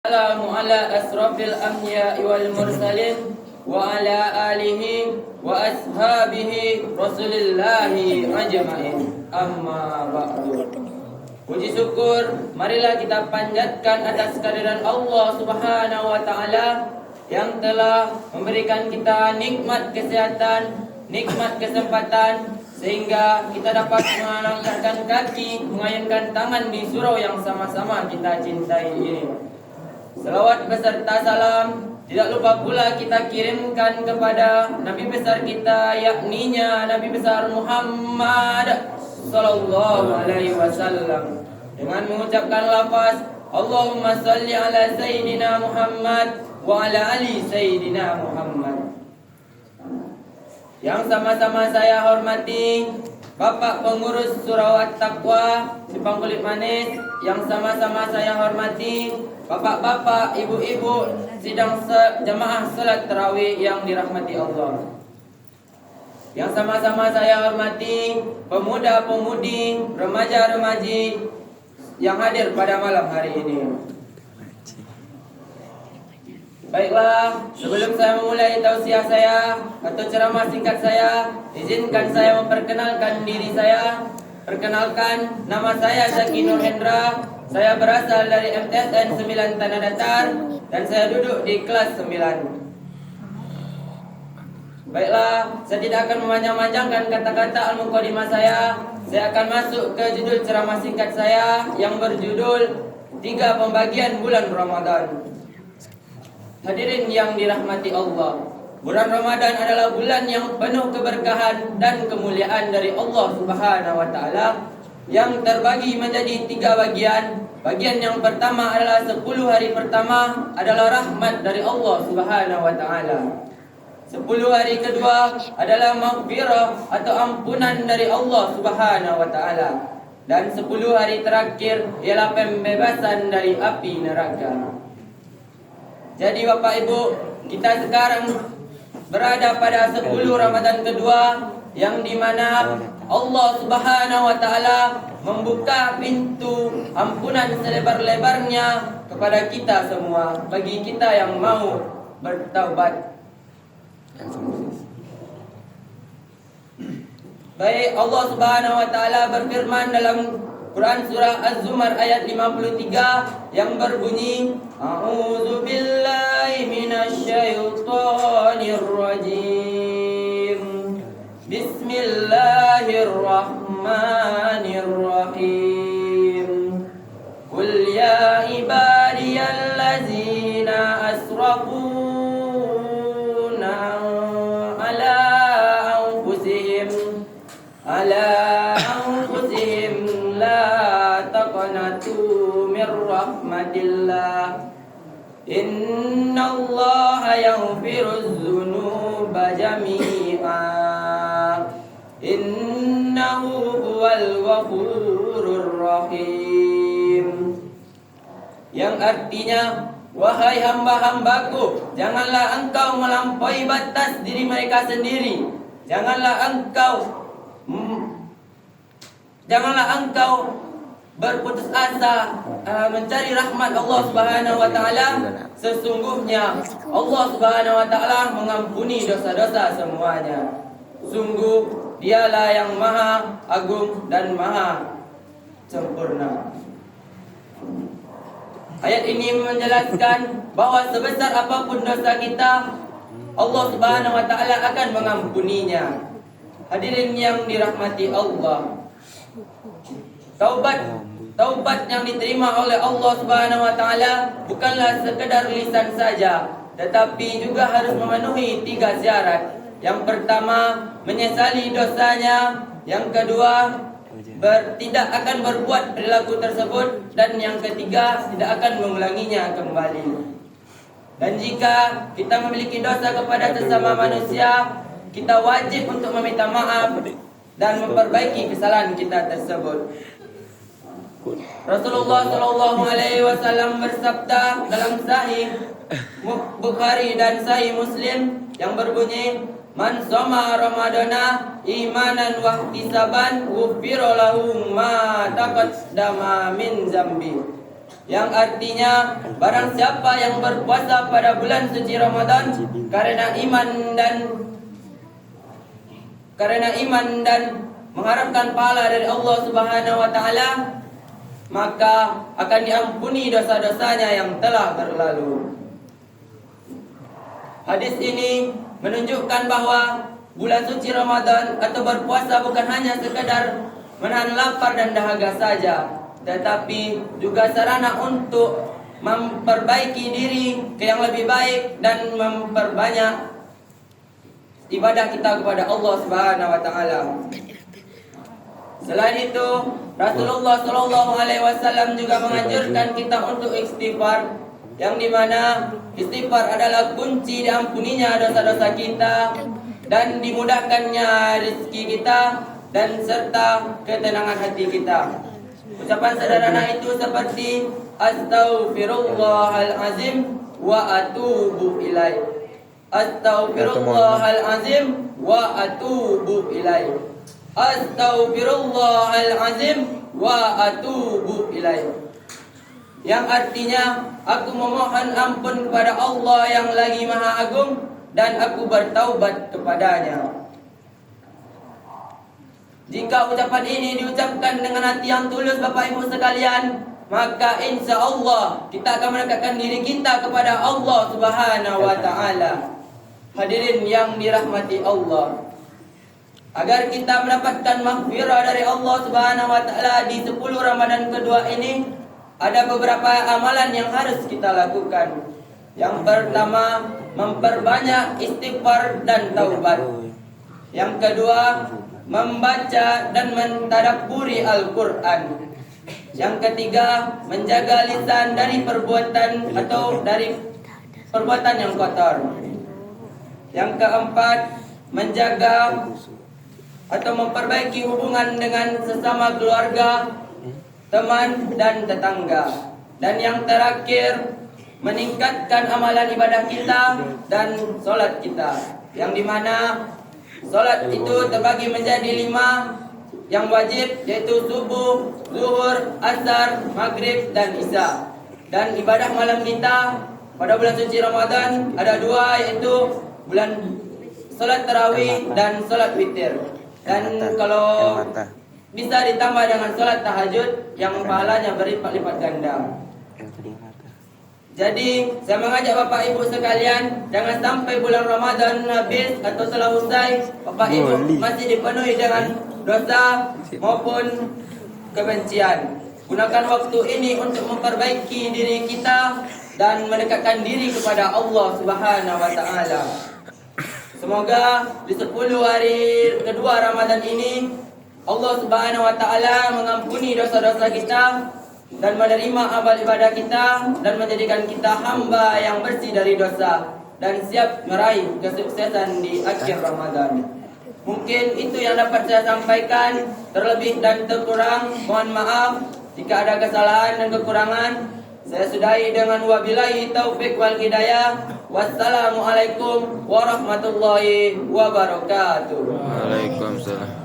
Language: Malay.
Assalamu ala asrafil anbiya'i wal mursalin wa ala alihi wa ashabihi rasulillahi ajma'in. Amma ba'du. Puji syukur marilah kita panjatkan atas kehadiran Allah Subhanahu wa taala yang telah memberikan kita nikmat kesehatan, nikmat kesempatan sehingga kita dapat melangkahkan kaki, mengayunkan tangan di surau yang sama-sama kita cintai ini. Selawat beserta salam tidak lupa pula kita kirimkan kepada Nabi besar kita, yakninya Nabi besar Muhammad sallallahu alaihi wasallam, dengan mengucapkan lafaz Allahumma salli ala Sayyidina Muhammad wa ala ali Sayyidina Muhammad. Yang sama-sama saya hormati Bapak Pengurus Surau At-Taqwa Simpang Kulit Manis, yang sama-sama saya hormati Bapak-bapak, ibu-ibu sidang jamaah salat tarawih yang dirahmati Allah. Yang sama-sama saya hormati pemuda-pemudi, remaja-remaji yang hadir pada malam hari ini. Baiklah, sebelum saya memulai tausiah saya atau ceramah singkat saya, izinkan saya memperkenalkan diri saya. Perkenalkan, nama saya Zaki Nur Hendra. Saya berasal dari MTSN 9 Tanah Datar dan saya duduk di kelas 9. Baiklah, saya tidak akan memanjang-manjangkan kata-kata al-muqaddimah saya. Saya akan masuk ke judul ceramah singkat saya yang berjudul 3 Pembagian Bulan Ramadan. Hadirin yang dirahmati Allah, bulan Ramadan adalah bulan yang penuh keberkahan dan kemuliaan dari Allah Subhanahu wa taala, yang terbagi menjadi 3 bagian. Bagian yang pertama adalah 10 hari pertama adalah rahmat dari Allah Subhanahu wa taala. 10 hari kedua adalah maghfirah atau ampunan dari Allah Subhanahu wa taala. Dan 10 hari terakhir ialah pembebasan dari api neraka. Jadi Bapak Ibu, kita sekarang berada pada 10 Ramadan kedua, yang dimana Allah Subhanahu wa taala membuka pintu ampunan selebar-lebarnya kepada kita semua, bagi kita yang mau bertaubat. Baik, Allah Subhanahu wa taala berfirman dalam Quran surah Az-Zumar ayat 53 yang berbunyi, A'udzu billahi minasyaitonir rajim. Bismillahirrahmanirrahim. Qul ya ibadiyallazina asrafu ala anfusihim la taqnatu mir rahmatillah innallaha yaghfiruz dzunuba jami'a innahu huwal ghafurur rahim. Yang artinya, wahai hamba-hambaku, janganlah engkau melampaui batas diri mereka sendiri. Janganlah engkau berputus asa mencari rahmat Allah Subhanahu wa taala. Sesungguhnya Allah Subhanahu wa taala mengampuni dosa-dosa semuanya. Sungguh Dialah yang Maha Agung dan Maha Sempurna. Ayat ini menjelaskan bahwa sebesar apapun dosa kita, Allah Subhanahu wa taala akan mengampuninya. Hadirin yang dirahmati Allah, Taubat yang diterima oleh Allah Subhanahu wa taala bukanlah sekedar lisan saja, tetapi juga harus memenuhi 3 syarat. Yang pertama, menyesali dosanya. Yang kedua, tidak akan berbuat perilaku tersebut. Dan yang ketiga, tidak akan mengulanginya kembali. Dan jika kita memiliki dosa kepada sesama manusia, kita wajib untuk meminta maaf dan memperbaiki kesalahan kita tersebut. Rasulullah Shallallahu Alaihi Wasallam bersabda dalam Sahih Bukhari dan Sahih Muslim yang berbunyi, Man shoma Ramadana imanan wa ihtisaban ghufira lahu ma taqaddama min zambi. yang artinya barang siapa yang berpuasa pada bulan suci Ramadan karena iman dan mengharapkan pahala dari Allah Subhanahu wa taala, maka akan diampuni dosa-dosanya yang telah berlalu. Hadis ini menunjukkan bahwa bulan suci Ramadan atau berpuasa bukan hanya sekedar menahan lapar dan dahaga saja, tetapi juga sarana untuk memperbaiki diri ke yang lebih baik dan memperbanyak ibadah kita kepada Allah Subhanahu wa taala. Selain itu, Rasulullah Shallallahu alaihi wasallam juga menganjurkan kita untuk istighfar, yang dimana istighfar adalah kunci diampuninya dosa-dosa kita dan dimudahkannya rezeki kita dan serta ketenangan hati kita. Ucapan sederhana itu seperti Astaghfirullahalazim wa atubu ilaih. Astaghfirullahalazim wa atubu ilaih. Astaghfirullahalazim wa atubu ilaih. Yang artinya, aku memohon ampun kepada Allah yang lagi Maha Agung dan aku bertaubat kepadanya. Jika ucapan ini diucapkan dengan hati yang tulus Bapak Ibu sekalian, maka insya Allah kita akan mendekatkan diri kita kepada Allah Subhanahu wa taala. Hadirin yang dirahmati Allah, agar kita mendapatkan maghfirah dari Allah Subhanahu wa taala di 10 Ramadan kedua ini, ada beberapa amalan yang harus kita lakukan. Yang pertama, memperbanyak istighfar dan taubat. Yang kedua, membaca dan mentadabburi Al-Quran. Yang ketiga, menjaga lisan dari perbuatan atau dari perbuatan yang kotor. Yang keempat, menjaga atau memperbaiki hubungan dengan sesama keluarga, teman dan tetangga. Dan yang terakhir, meningkatkan amalan ibadah kita dan sholat kita, yang dimana sholat itu terbagi menjadi 5 yang wajib, yaitu subuh, zuhur, asar, maghrib, dan isya. Dan ibadah malam kita pada bulan suci Ramadan ada 2, yaitu bulan sholat tarawih dan sholat witir. Dan kalau bisa ditambah dengan sholat tahajud yang pahalanya berlipat-lipat ganda. Jadi saya mengajak Bapak Ibu sekalian, jangan sampai bulan Ramadan habis atau telah usai, Bapak Ibu masih dipenuhi dengan dosa maupun kebencian. Gunakan waktu ini untuk memperbaiki diri kita dan mendekatkan diri kepada Allah Subhanahu wa taala. Semoga di 10 hari kedua Ramadan ini Allah Subhanahu wa taala mengampuni dosa-dosa kita dan menerima amal ibadah kita dan menjadikan kita hamba yang bersih dari dosa dan siap meraih kesuksesan di akhir Ramadan. Mungkin itu yang dapat saya sampaikan. Terlebih dan terkurang mohon maaf jika ada kesalahan dan kekurangan. Saya sudahi dengan wabillahi taufik wal hidayah. Wassalamualaikum warahmatullahi wabarakatuh. Waalaikumsalam.